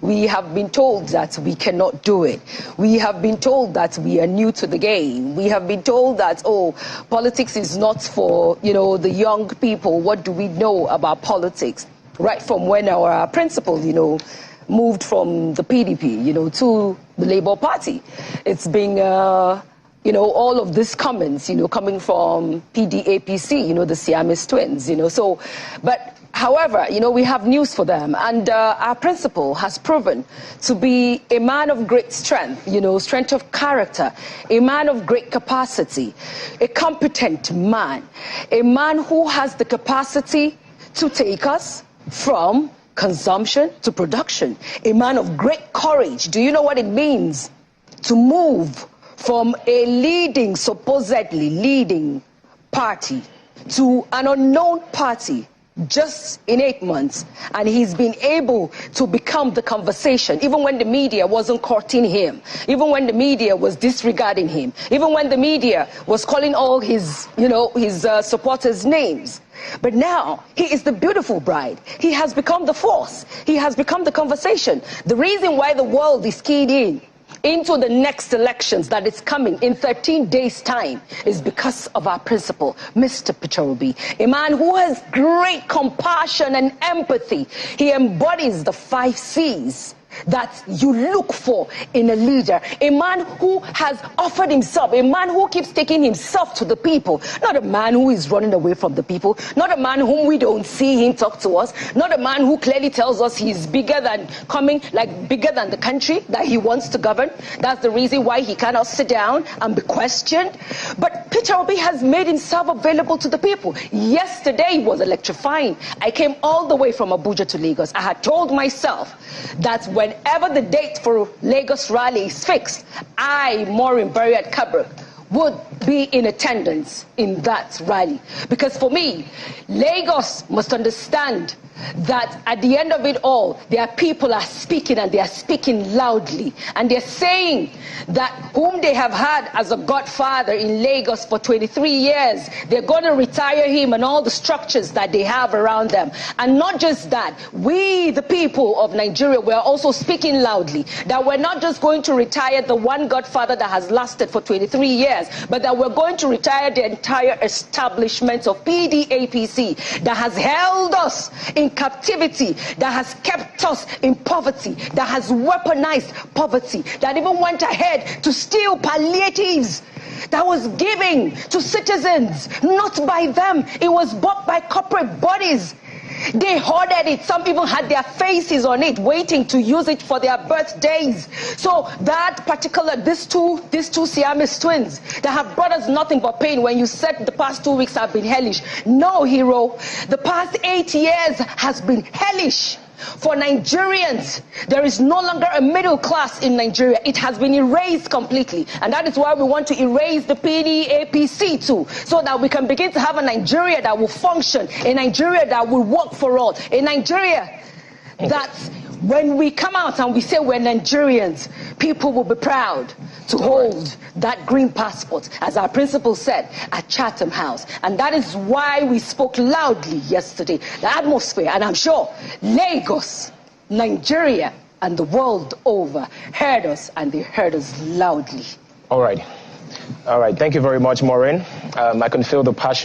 We have been told that we cannot do it. We have been told that we are new to the game. We have been told that, oh, politics is not for, the young people. What do we know about politics? Right from when our principal, moved from the PDP, to the Labour Party. It's been, all of these comments, coming from PDAPC, the Siamese twins, However, we have news for them, and our principal has proven to be a man of great strength, strength of character, a man of great capacity, a competent man, a man who has the capacity to take us from consumption to production, a man of great courage. Do you know what it means to move from a supposedly leading party to an unknown party just in 8 months? And he's been able to become the conversation, even when the media wasn't courting him, even when the media was disregarding him, even when the media was calling all his supporters names. But now he is the beautiful bride. He has become the force. He has become the conversation. The reason why the world is keyed into the next elections that is coming in 13 days' time is because of our principal, Mr. Peter Obi, a man who has great compassion and empathy. He embodies the 5 C's that you look for in a leader, a man who has offered himself, a man who keeps taking himself to the people, not a man who is running away from the people, not a man whom we don't see him talk to us, not a man who clearly tells us he's bigger than the country that he wants to govern. That's the reason why he cannot sit down and be questioned. But Peter Obi has made himself available to the people. Yesterday was electrifying. I came all the way from Abuja to Lagos. I had told myself that whenever the date for Lagos rally is fixed, I, Maureen Buriat Kabrak, would be in attendance in that rally. Because for me, Lagos must understand that at the end of it all, their people are speaking, and they are speaking loudly. And they're saying that whom they have had as a godfather in Lagos for 23 years, they're going to retire him and all the structures that they have around them. And not just that, we, the people of Nigeria, we're also speaking loudly that we're not just going to retire the one godfather that has lasted for 23 years, but that we're going to retire the entire establishment of PDAPC that has held us in captivity, that has kept us in poverty, that has weaponized poverty, that even went ahead to steal palliatives that was given to citizens, not by them. It was bought by corporate bodies. They hoarded it. Some even had their faces on it, waiting to use it for their birthdays. So that particular, these two Siamese twins that have brought us nothing but pain. When you said the past 2 weeks have been hellish, no, hero, the past 8 years has been hellish. For Nigerians, there is no longer a middle class in Nigeria. It has been erased completely. And that is why we want to erase the PDAPC too, so that we can begin to have a Nigeria that will function, a Nigeria that will work for all, a Nigeria that when we come out and we say we're Nigerians, people will be proud to hold that green passport, as our principal said, at Chatham House. And that is why we spoke loudly yesterday. The atmosphere, and I'm sure Lagos, Nigeria, and the world over heard us, and they heard us loudly. All right. Thank you very much, Maureen. I can feel the passion.